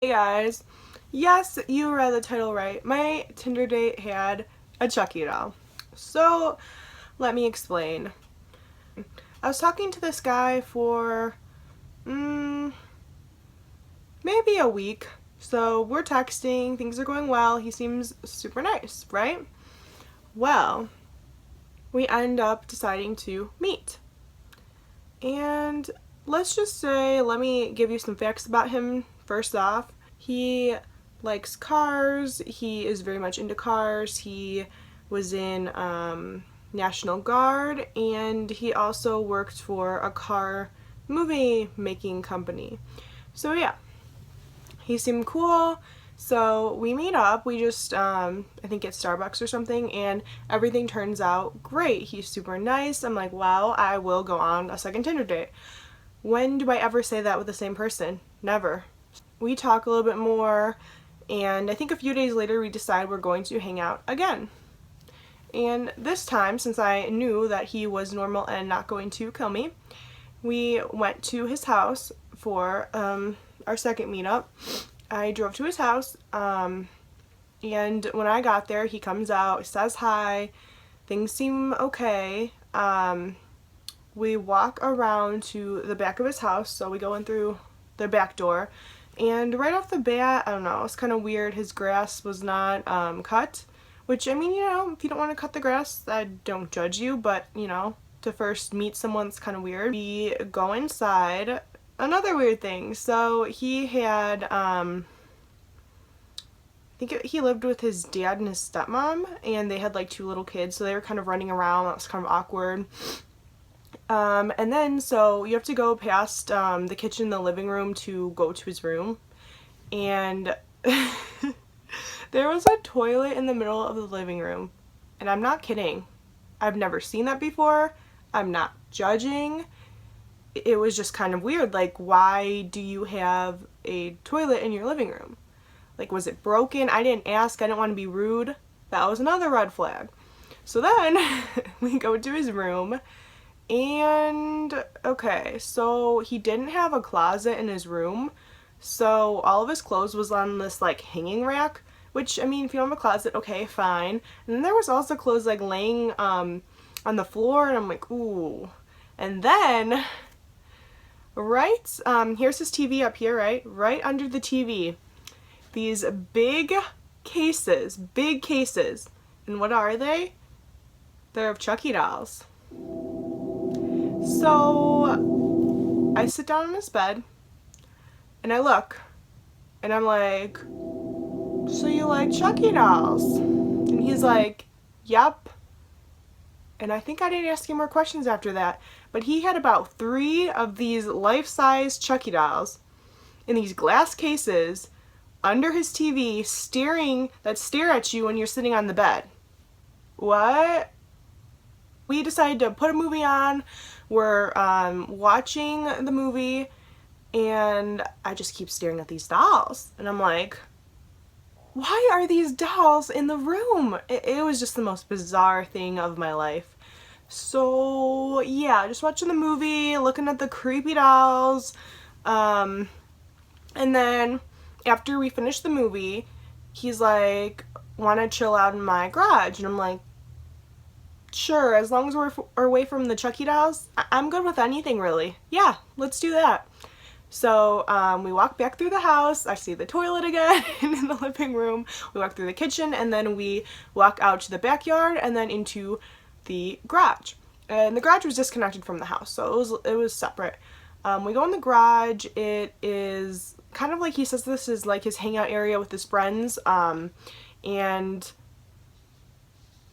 Hey guys, yes, you read the title right. My Tinder date had a Chucky doll. So, let me explain. I was talking to this guy for maybe a week. So, we're texting, things are going well, he seems super nice, right? Well, we end up deciding to meet. And let's just say, let me give you some facts about him first off. He likes cars, he is very much into cars, he was in National Guard, and he also worked for a car movie making company. So yeah, he seemed cool. So we meet up, we just, I think at Starbucks or something, and everything turns out great. He's super nice. I'm like, wow, I will go on a second Tinder date. When do I ever say that with the same person? Never. We talk a little bit more, and I think a few days later we decide we're going to hang out again. And this time, since I knew that he was normal and not going to kill me, we went to his house for our second meetup. I drove to his house, and when I got there, he comes out, says hi, things seem okay. We walk around to the back of his house, so we go in through the back door, and right off the bat, I don't know, it's kind of weird, his grass was not cut, which, I mean, you know, if you don't want to cut the grass, I don't judge you, but, you know, to first meet someone, it's kind of weird. We go inside. Another weird thing, so he had, I think he lived with his dad and his stepmom, and they had like two little kids, so they were kind of running around. That was kind of awkward. And then, so you have to go past the kitchen, the living room to go to his room, and there was a toilet in the middle of the living room, and I'm not kidding. I've never seen that before. I'm not judging. It was just kind of weird. Like, why do you have a toilet in your living room? Like, was it broken? I didn't ask. I didn't want to be rude. That was another red flag. So then we go to his room, and okay, so he didn't have a closet in his room, so all of his clothes was on this like hanging rack, which, I mean, if you don't have a closet, okay, fine. And then there was also clothes like laying on the floor, and I'm like, ooh. And then right, here's his TV up here, right under the TV, these big cases, and what are they? They're of Chucky dolls. So I sit down on his bed and I look and I'm like, so you like Chucky dolls? And he's like, yep. And I think I didn't ask him more questions after that, but he had about 3 of these life-size Chucky dolls in these glass cases under his TV, that stare at you when you're sitting on the bed. What? We decided to put a movie on. We're watching the movie, and I just keep staring at these dolls, and I'm like, why are these dolls in the room? It was just the most bizarre thing of my life. So yeah, just watching the movie, looking at the creepy dolls, and then after we finished the movie, he's like, want to chill out in my garage? And I'm like, sure, as long as we're away from the Chucky dolls, I'm good with anything, really. Yeah, let's do that. So we walk back through the house. I see the toilet again in the living room. We walk through the kitchen, and then we walk out to the backyard and then into the garage. And the garage was disconnected from the house, so it was separate. We go in the garage. It is kind of like, he says this is like his hangout area with his friends, and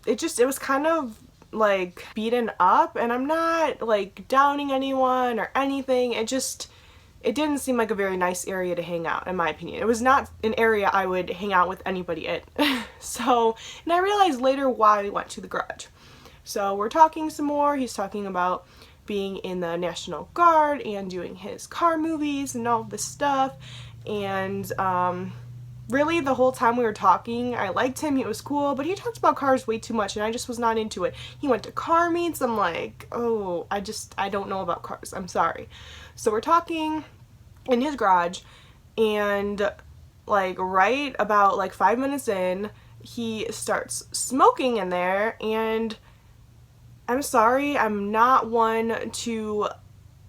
it was kind of like beaten up, and I'm not like downing anyone or anything. It didn't seem like a very nice area to hang out, in my opinion. It was not an area I would hang out with anybody in. So, and I realized later why we went to the garage. So we're talking some more. He's talking about being in the National Guard and doing his car movies and all this stuff. And really, the whole time we were talking, I liked him, he was cool, but he talked about cars way too much, and I just was not into it. He went to car meets. I'm like, oh, I don't know about cars, I'm sorry. So we're talking in his garage, and like right about like 5 minutes in, he starts smoking in there, and I'm sorry, I'm not one to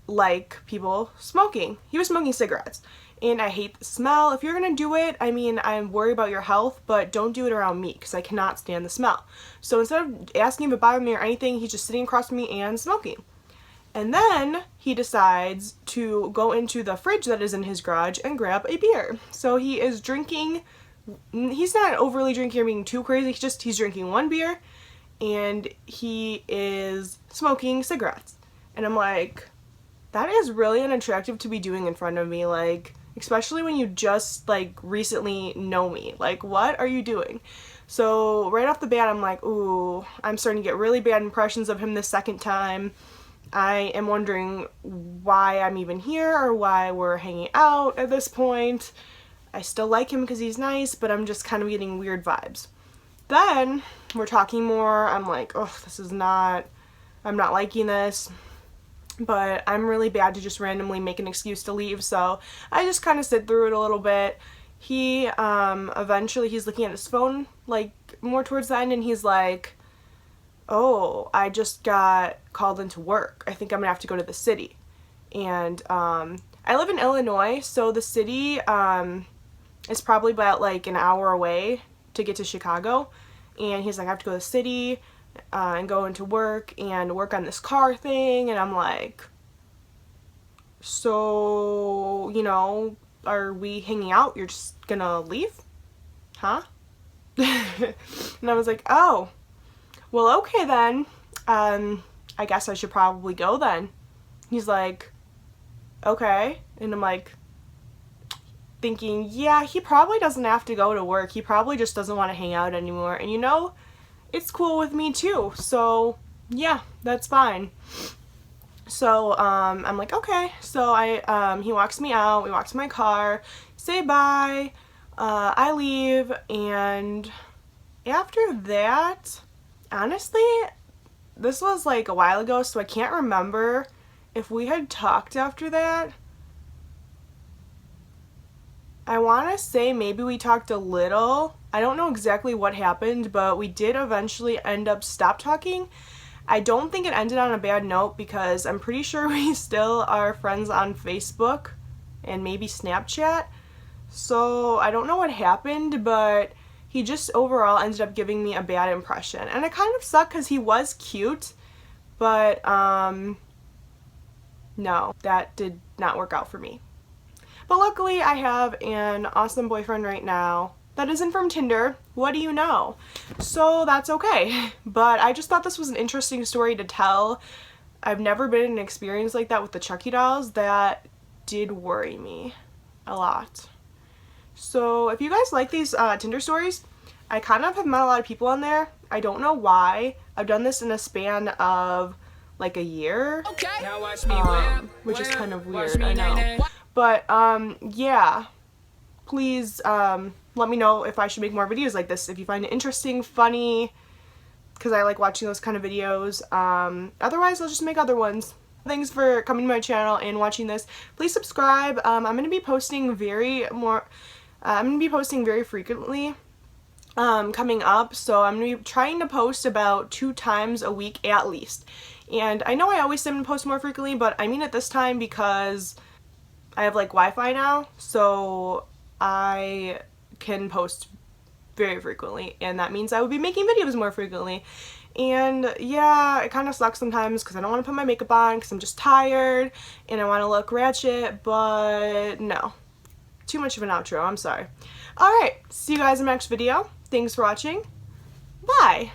like people smoking. He was smoking cigarettes, and I hate the smell. If you're gonna do it, I mean, I'm worried about your health, but don't do it around me because I cannot stand the smell. So instead of asking if it bothered me or anything, he's just sitting across from me and smoking. And then he decides to go into the fridge that is in his garage and grab a beer. So he is drinking, he's not overly drinking or being too crazy, he's drinking one beer and he is smoking cigarettes. And I'm like, that is really unattractive to be doing in front of me, like, especially when you just, like, recently know me. Like, what are you doing? So right off the bat, I'm like, ooh, I'm starting to get really bad impressions of him this second time. I am wondering why I'm even here or why we're hanging out at this point. I still like him because he's nice, but I'm just kind of getting weird vibes. Then we're talking more. I'm like, oh, I'm not liking this. But I'm really bad to just randomly make an excuse to leave, so I just kind of sit through it a little bit. He, eventually he's looking at his phone, like, more towards the end, and he's like, oh, I just got called into work. I think I'm gonna have to go to the city. And I live in Illinois, so the city is probably about like an hour away to get to Chicago. And he's like, I have to go to the city and go into work and work on this car thing. And I'm like, so, you know, are we hanging out? You're just gonna leave? Huh? And I was like, oh, well, okay then. I guess I should probably go then. He's like, okay. And I'm like, thinking, yeah, he probably doesn't have to go to work. He probably just doesn't want to hang out anymore. And you know, it's cool with me too. So yeah, that's fine. So I'm like, okay. So he walks me out. We walk to my car, say bye. I leave, and after that, honestly, this was like a while ago, so I can't remember if we had talked after that. I want to say maybe we talked a little. I don't know exactly what happened, but we did eventually end up stop talking. I don't think it ended on a bad note because I'm pretty sure we still are friends on Facebook and maybe Snapchat. So I don't know what happened, but he just overall ended up giving me a bad impression. And it kind of sucked because he was cute, but no, that did not work out for me. But luckily I have an awesome boyfriend right now that isn't from Tinder. What do you know? So that's okay. But I just thought this was an interesting story to tell. I've never been in an experience like that with the Chucky dolls. That did worry me a lot. So if you guys like these Tinder stories, I kind of have met a lot of people on there. I don't know why. I've done this in a span of like a year, okay. Now watch me which is kind of weird, I know. But yeah, please let me know if I should make more videos like this, if you find it interesting, funny, because I like watching those kind of videos. Otherwise, I'll just make other ones. Thanks for coming to my channel and watching this. Please subscribe. I'm going to be posting very frequently coming up, so I'm going to be trying to post about 2 times a week at least. And I know I always say I'm going to post more frequently, but I mean it this time because I have like Wi-Fi now, so I can post very frequently, and that means I would be making videos more frequently. And yeah, it kind of sucks sometimes because I don't want to put my makeup on because I'm just tired and I want to look ratchet, but no. Too much of an outro, I'm sorry. Alright, see you guys in the next video. Thanks for watching. Bye!